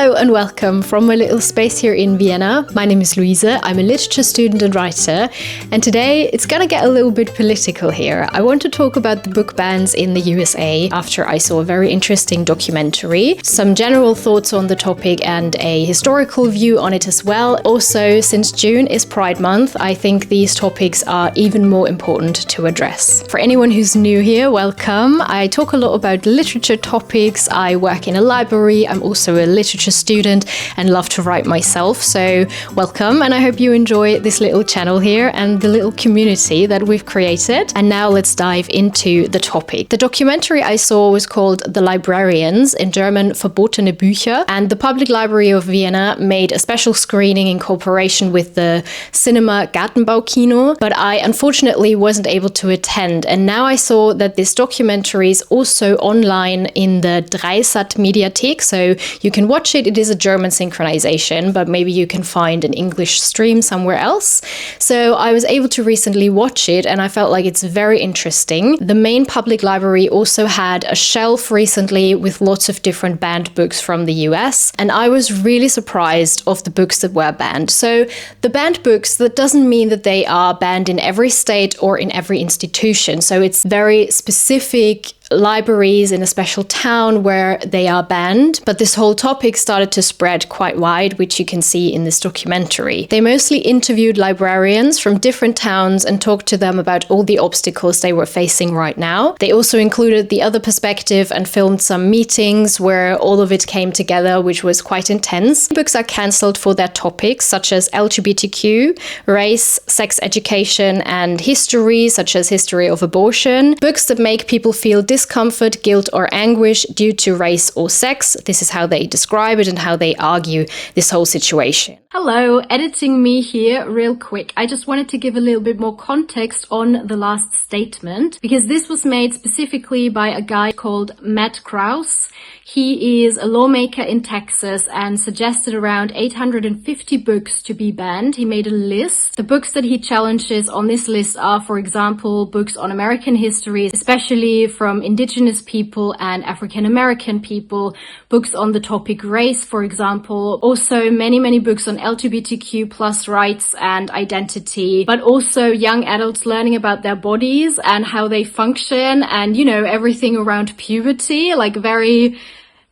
Hello and welcome from my little space here in Vienna. My name is Luise, I'm a literature student and writer, and today it's gonna get a little bit political here. I want to talk about the book bans in the USA after I saw a very interesting documentary, some general thoughts on the topic and a historical view on it as well. Also, since June is Pride Month, I think these topics are even more important to address. For anyone who's new here, welcome. I talk a lot about literature topics, I work in a library, I'm also a literature student and love to write myself, so welcome, and I hope you enjoy this little channel here and the little community that we've created. And now let's dive into the topic. The documentary I saw was called The Librarians, in German Verbotene Bücher, and the Public Library of Vienna made a special screening in cooperation with the Cinema Gartenbaukino, but I unfortunately wasn't able to attend, and now I saw that this documentary is also online in the Dreisat Mediathek, so you can watch it. It is a German synchronization, but maybe you can find an English stream somewhere else. So I was able to recently watch it and I felt like it's very interesting. The main public library also had a shelf recently with lots of different banned books from the US, and I was really surprised of the books that were banned. So the banned books, that doesn't mean that they are banned in every state or in every institution. So it's very specific libraries in a special town where they are banned, but this whole topic started to spread quite wide, which you can see in this documentary. They mostly interviewed librarians from different towns and talked to them about all the obstacles they were facing right now. They also included the other perspective and filmed some meetings where all of it came together, which was quite intense. Books are cancelled for their topics such as LGBTQ, race, sex education, and history, such as history of abortion. Books that make people feel discomfort, guilt, or anguish due to race or sex. This is how they describe it and how they argue this whole situation. Hello, editing me here real quick. I just wanted to give a little bit more context on the last statement, because this was made specifically by a guy called Matt Krause. He is a lawmaker in Texas and suggested around 850 books to be banned. He made a list. The books that he challenges on this list are, for example, books on American history, especially from Indigenous people and African American people, books on the topic race, for example, also many books on LGBTQ plus rights and identity, but also young adults learning about their bodies and how they function and, you know, everything around puberty, like very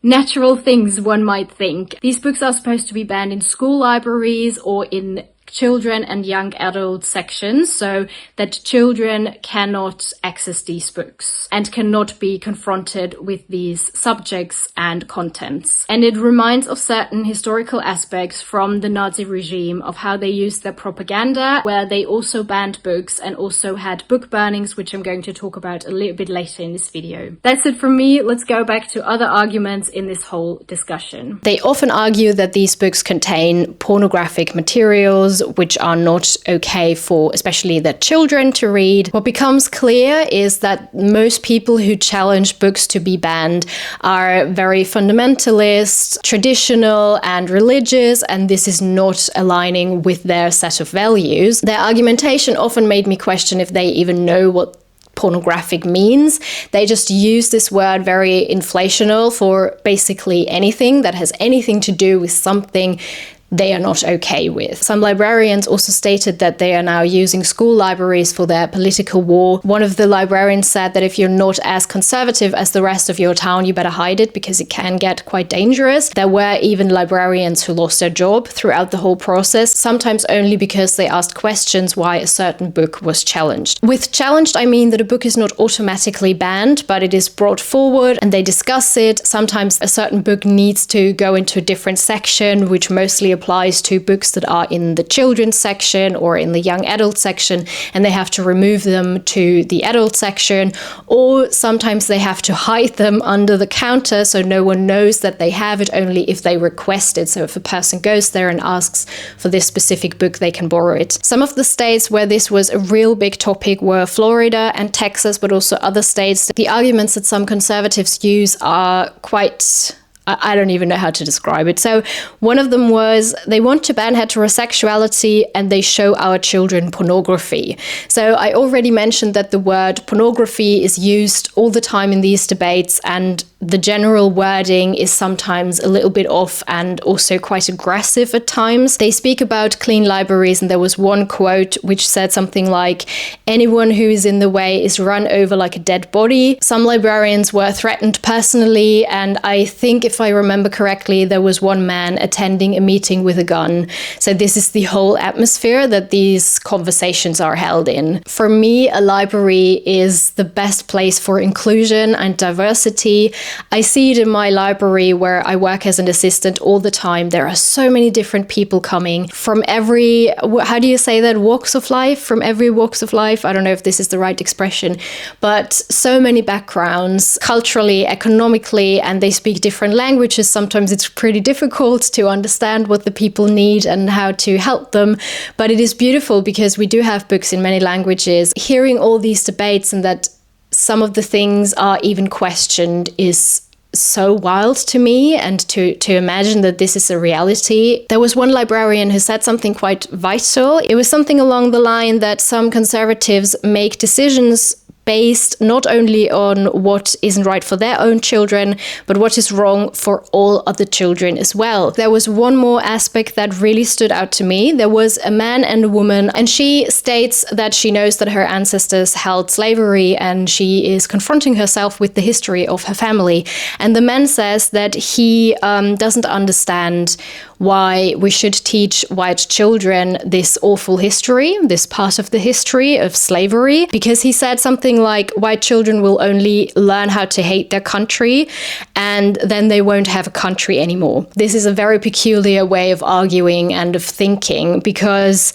natural things one might think. These books are supposed to be banned in school libraries or in children and young adult sections, so that children cannot access these books and cannot be confronted with these subjects and contents. And it reminds of certain historical aspects from the Nazi regime, of how they used their propaganda, where they also banned books and also had book burnings, which I'm going to talk about a little bit later in this video. That's it from me. Let's go back to other arguments in this whole discussion. They often argue that these books contain pornographic materials, which are not okay for especially the children to read. What becomes clear is that most people who challenge books to be banned are very fundamentalist, traditional, and religious, and this is not aligning with their set of values. Their argumentation often made me question if they even know what pornographic means. They just use this word very inflational for basically anything that has anything to do with something they are not okay with. Some librarians also stated that they are now using school libraries for their political war. One of the librarians said that if you're not as conservative as the rest of your town, you better hide it because it can get quite dangerous. There were even librarians who lost their job throughout the whole process, sometimes only because they asked questions why a certain book was challenged. With challenged, I mean that a book is not automatically banned, but it is brought forward and they discuss it. Sometimes a certain book needs to go into a different section, which mostly applies to books that are in the children's section or in the young adult section, and they have to remove them to the adult section, or sometimes they have to hide them under the counter so no one knows that they have it, only if they request it. So if a person goes there and asks for this specific book, they can borrow it. Some of the states where this was a real big topic were Florida and Texas, but also other states. The arguments that some conservatives use are quite I don't even know how to describe it. So one of them was, they want to ban heterosexuality and they show our children pornography. So I already mentioned that the word pornography is used all the time in these debates, and the general wording is sometimes a little bit off and also quite aggressive at times. They speak about clean libraries, and there was one quote which said something like, anyone who is in the way is run over like a dead body. Some librarians were threatened personally, and I think if I remember correctly, there was one man attending a meeting with a gun. So this is the whole atmosphere that these conversations are held in. For me, a library is the best place for inclusion and diversity. I see it in my library where I work as an assistant all the time. There are so many different people coming from every, how do you say that, walks of life? From every walks of life? I don't know if this is the right expression, but so many backgrounds, culturally, economically, and they speak different languages. Sometimes it's pretty difficult to understand what the people need and how to help them. But it is beautiful because we do have books in many languages. Hearing all these debates and that some of the things are even questioned is so wild to me, and to imagine that this is a reality. There was one librarian who said something quite vital. It was something along the line that some conservatives make decisions based not only on what isn't right for their own children, but what is wrong for all other children as well. There was one more aspect that really stood out to me. There was a man and a woman, and she states that she knows that her ancestors held slavery, and she is confronting herself with the history of her family. And the man says that he doesn't understand why we should teach white children this awful history, this part of the history of slavery, because he said something like, white children will only learn how to hate their country, and then they won't have a country anymore. This is a very peculiar way of arguing and of thinking, because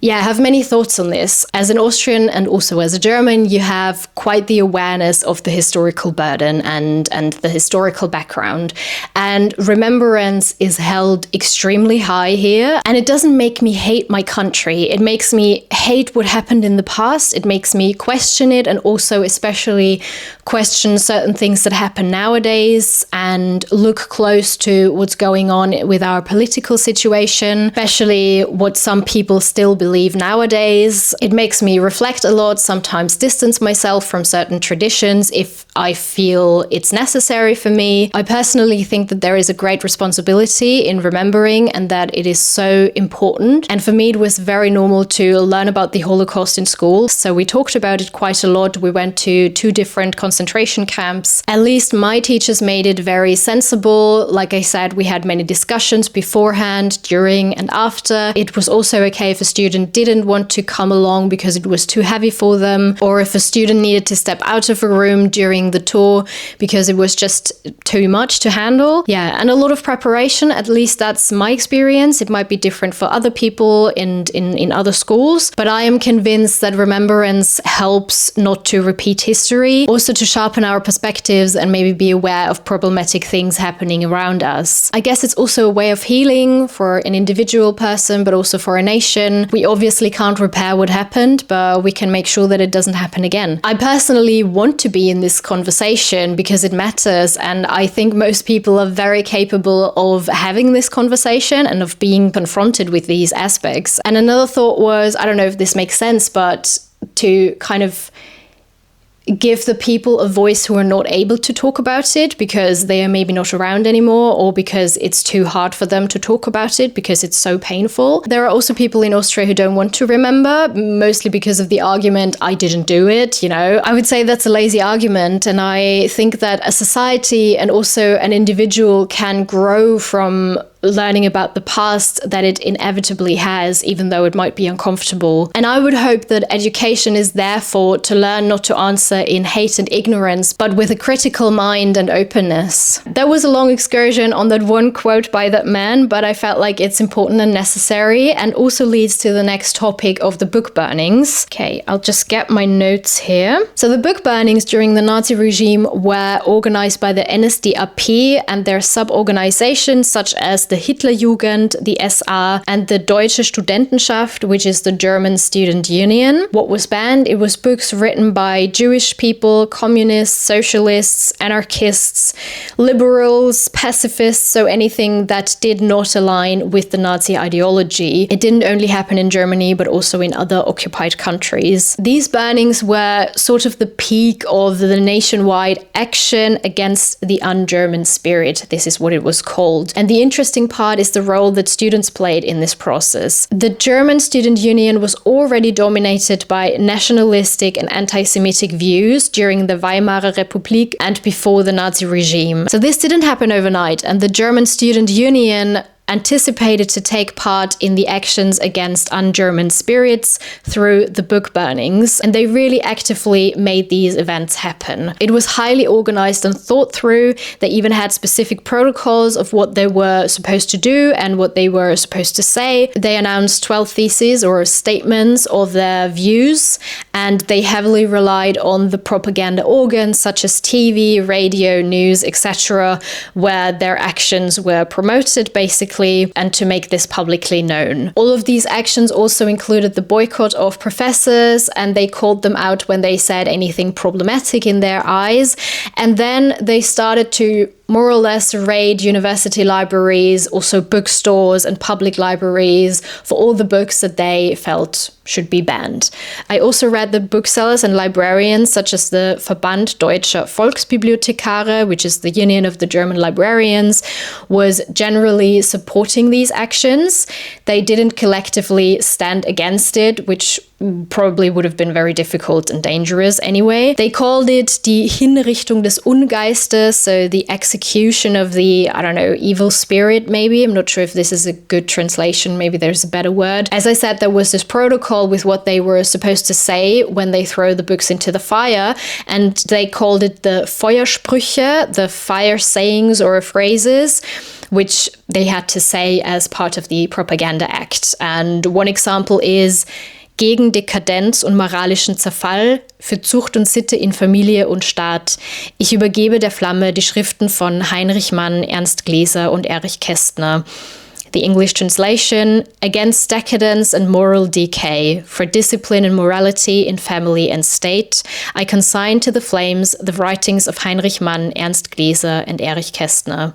I have many thoughts on this. As an Austrian and also as a German, you have quite the awareness of the historical burden and the historical background. And remembrance is held extremely high here. And it doesn't make me hate my country. It makes me hate what happened in the past. It makes me question it, and also especially question certain things that happen nowadays, and look close to what's going on with our political situation, especially what some people still believe nowadays. It makes me reflect a lot, sometimes distance myself from certain traditions if I feel it's necessary for me. I personally think that there is a great responsibility in remembering, and that it is so important. And for me, it was very normal to learn about the Holocaust in school. So we talked about it quite a lot. We went to 2 different concentration camps. At least my teachers made it very sensible. Like I said, we had many discussions beforehand, during, and after. It was also okay if a student didn't want to come along because it was too heavy for them, or if a student needed to step out of a room during the tour because it was just too much to handle. And a lot of preparation, at least that's my experience. It might be different for other people in other schools, but I am convinced that remembrance helps not to repeat history, also to sharpen our perspectives and maybe be aware of problematic things happening around us. I guess it's also a way of healing for an individual person, but also for a nation. We obviously can't repair what happened, but we can make sure that it doesn't happen again. I personally want to be in this conversation because it matters, and I think most people are very capable of having this conversation and of being confronted with these aspects. And another thought was, I don't know if this makes sense, but to kind of give the people a voice who are not able to talk about it because they are maybe not around anymore, or because it's too hard for them to talk about it because it's so painful. There are also people in Austria who don't want to remember, mostly because of the argument, I didn't do it, I would say that's a lazy argument, and I think that a society and also an individual can grow from learning about the past that it inevitably has, even though it might be uncomfortable. And I would hope that education is therefore to learn not to answer in hate and ignorance, but with a critical mind and openness. There was a long excursion on that one quote by that man, but I felt like it's important and necessary, and also leads to the next topic of the book burnings. Okay, I'll just get my notes here. So the book burnings during the Nazi regime were organized by the NSDAP and their sub-organizations such as the Hitlerjugend, the SA, and the Deutsche Studentenschaft, which is the German student union. What was banned? It was books written by Jewish people, communists, socialists, anarchists, liberals, pacifists, so anything that did not align with the Nazi ideology. It didn't only happen in Germany, but also in other occupied countries. These burnings were sort of the peak of the nationwide action against the un-German spirit. This is what it was called. And the interesting part is the role that students played in this process. The German Student Union was already dominated by nationalistic and anti-Semitic views during the Weimarer Republik and before the Nazi regime. So this didn't happen overnight, and the German Student Union anticipated to take part in the actions against un-German spirits through the book burnings, and they really actively made these events happen. It was highly organized and thought through. They even had specific protocols of what they were supposed to do and what they were supposed to say. They announced 12 theses or statements of their views, and they heavily relied on the propaganda organs such as TV, radio, news, etc., where their actions were promoted basically, and to make this publicly known. All of these actions also included the boycott of professors, and they called them out when they said anything problematic in their eyes. And then they started to more or less raid university libraries, also bookstores and public libraries for all the books that they felt should be banned. I also read the booksellers and librarians, such as the Verband Deutscher Volksbibliothekare, which is the union of the German librarians, was generally supporting these actions. They didn't collectively stand against it, which probably would have been very difficult and dangerous anyway. They called it die Hinrichtung des Ungeistes, so the execution of the, evil spirit maybe. I'm not sure if this is a good translation, maybe there's a better word. As I said, there was this protocol with what they were supposed to say when they throw the books into the fire, and they called it the Feuersprüche, the fire sayings or phrases, which they had to say as part of the propaganda act. And one example is gegen Dekadenz und moralischen Zerfall, für Zucht und Sitte in Familie und Staat. Ich übergebe der Flamme die Schriften von Heinrich Mann, Ernst Gläser und Erich Kästner. The English translation, against decadence and moral decay, for discipline and morality in family and state, I consign to the flames the writings of Heinrich Mann, Ernst Gläser, and Erich Kästner.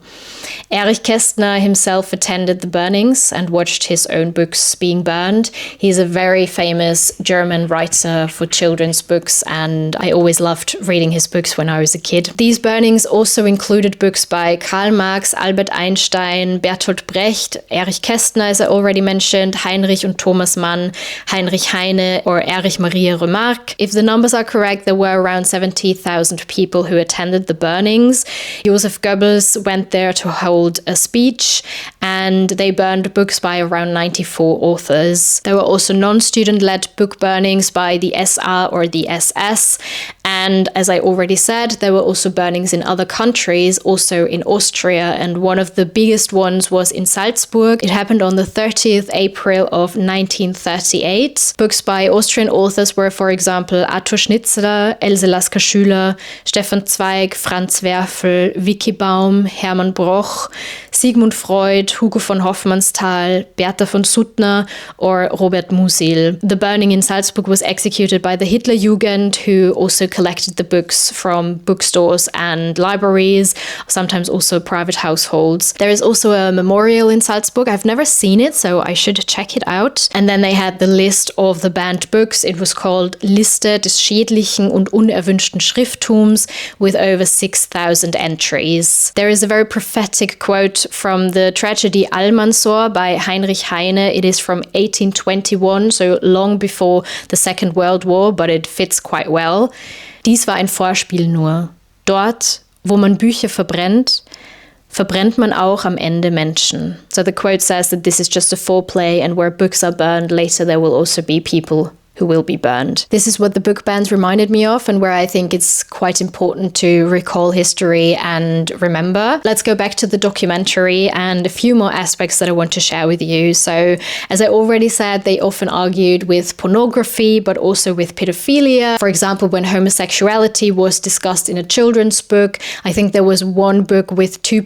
Erich Kästner himself attended the burnings and watched his own books being burned. He's a very famous German writer for children's books, and I always loved reading his books when I was a kid. These burnings also included books by Karl Marx, Albert Einstein, Bertolt Brecht, Erich Kästner, as I already mentioned, Heinrich und Thomas Mann, Heinrich Heine, or Erich Maria Remarque. If the numbers are correct, there were around 70,000 people who attended the burnings. Joseph Goebbels went there to hold a speech, and they burned books by around 94 authors. There were also non-student-led book burnings by the SA or the SS, and as I already said, there were also burnings in other countries, also in Austria, and one of the biggest ones was in Salzburg. It happened on the 30th April of 1938. Books by Austrian authors were, for example, Arthur Schnitzler, Else Lasker-Schüler, Stefan Zweig, Franz Werfel, Vicky Baum, Hermann Broch, Sigmund Freud, Hugo von Hofmannsthal, Bertha von Suttner, or Robert Musil. The burning in Salzburg was executed by the Hitlerjugend, who also collected the books from bookstores and libraries, sometimes also private households. There is also a memorial in Salzburg. I've never seen it, so I should check it out. And then they had the list of the banned books. It was called Liste des schädlichen und unerwünschten Schrifttums, with over 6,000 entries. There is a very prophetic quote from the tragedy Almansor by Heinrich Heine. It is from 1821, so long before the Second World War, but it fits quite well. Dies war ein Vorspiel nur. Dort, wo man Bücher verbrennt man auch am Ende Menschen. So the quote says that this is just a foreplay, and where books are burned, later there will also be people who will be burned. This is what the book bans reminded me of, and where I think it's quite important to recall history and remember. Let's go back to the documentary and a few more aspects that I want to share with you. So, as I already said, they often argued with pornography, but also with pedophilia. For example, when homosexuality was discussed in a children's book, I think there was one book with two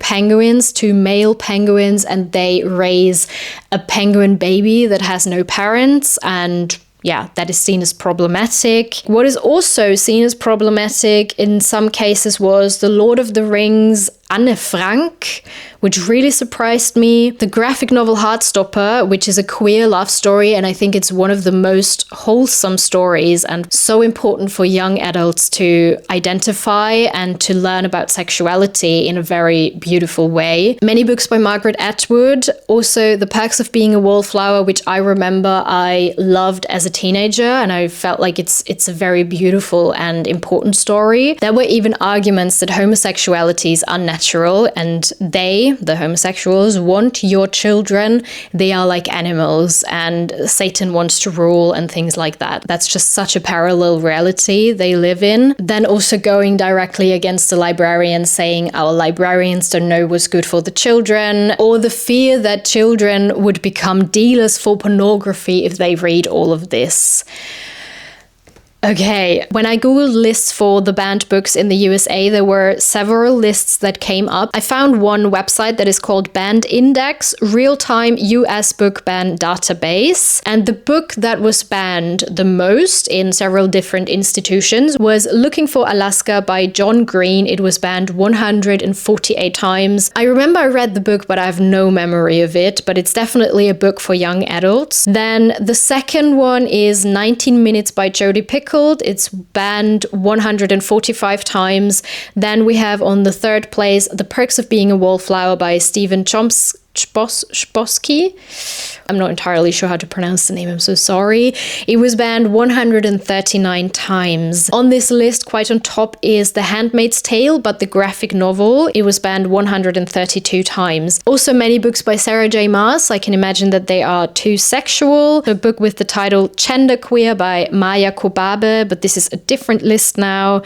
male penguins, and they raise a penguin baby that has no parents, and yeah, that is seen as problematic. What is also seen as problematic in some cases was The Lord of the Rings, Anne Frank, which really surprised me. The graphic novel Heartstopper, which is a queer love story, and I think it's one of the most wholesome stories and so important for young adults to identify and to learn about sexuality in a very beautiful way. Many books by Margaret Atwood, also The Perks of Being a Wallflower, which I remember I loved as a teenager, and I felt like it's a very beautiful and important story. There were even arguments that homosexuality is unnatural, and they, the homosexuals, want your children. They are like animals, and Satan wants to rule and things like that. That's just such a parallel reality they live in. Then also going directly against the librarians, saying our librarians don't know what's good for the children, or the fear that children would become dealers for pornography if they read all of this. Okay, when I googled lists for the banned books in the USA, there were several lists that came up. I found one website that is called Banned Index, Real-Time US Book Ban Database. And the book that was banned the most in several different institutions was Looking for Alaska by John Green. It was banned 148 times. I remember I read the book, but I have no memory of it, but it's definitely a book for young adults. Then the second one is 19 Minutes by Jodi Picoult. It's banned 145 times. Then we have on the third place The Perks of Being a Wallflower by Stephen Chbosky. I'm not entirely sure how to pronounce the name, I'm so sorry. It was banned 139 times. On this list, quite on top, is The Handmaid's Tale, but the graphic novel. It was banned 132 times. Also many books by Sarah J. Maas. I can imagine that they are too sexual. A book with the title Genderqueer by Maya Kobabe, but this is a different list now.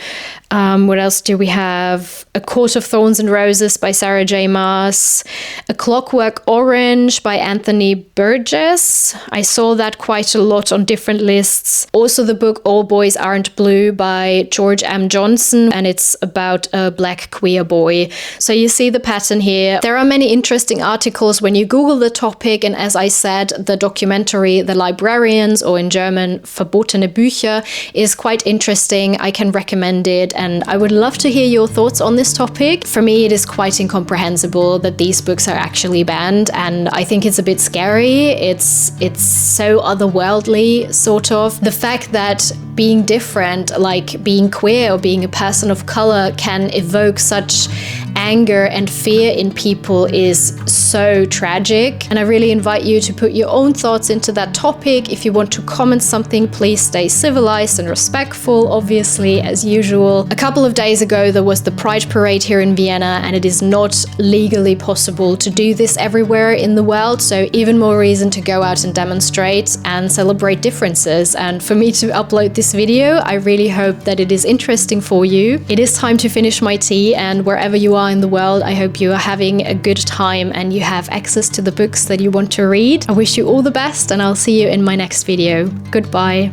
What else do we have? A Court of Thorns and Roses by Sarah J. Maas. A Clockwork Orange by Anthony Burgess. I saw that quite a lot on different lists. Also the book All Boys Aren't Blue by George M. Johnson, and it's about a black queer boy. So you see the pattern here. There are many interesting articles when you Google the topic, and as I said, the documentary The Librarians, or in German Verbotene Bücher, is quite interesting. I can recommend it, and I would love to hear your thoughts on this topic. For me, it is quite incomprehensible that these books are actually banned, and I think it's a bit scary. It's so otherworldly, sort of. The fact that being different, like being queer or being a person of color, can evoke such anger and fear in people is so tragic. And I really invite you to put your own thoughts into that topic. If you want to comment something, please stay civilized and respectful, obviously, as usual. A couple of days ago, there was the Pride Parade here in Vienna, and it is not legally possible to do this everywhere in the world. So even more reason to go out and demonstrate and celebrate differences. And for me to upload this video, I really hope that it is interesting for you. It is time to finish my tea, and wherever you are in the world, I hope you are having a good time and you have access to the books that you want to read. I wish you all the best, and I'll see you in my next video. Goodbye.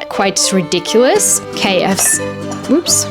Quite ridiculous. Okay, whoops.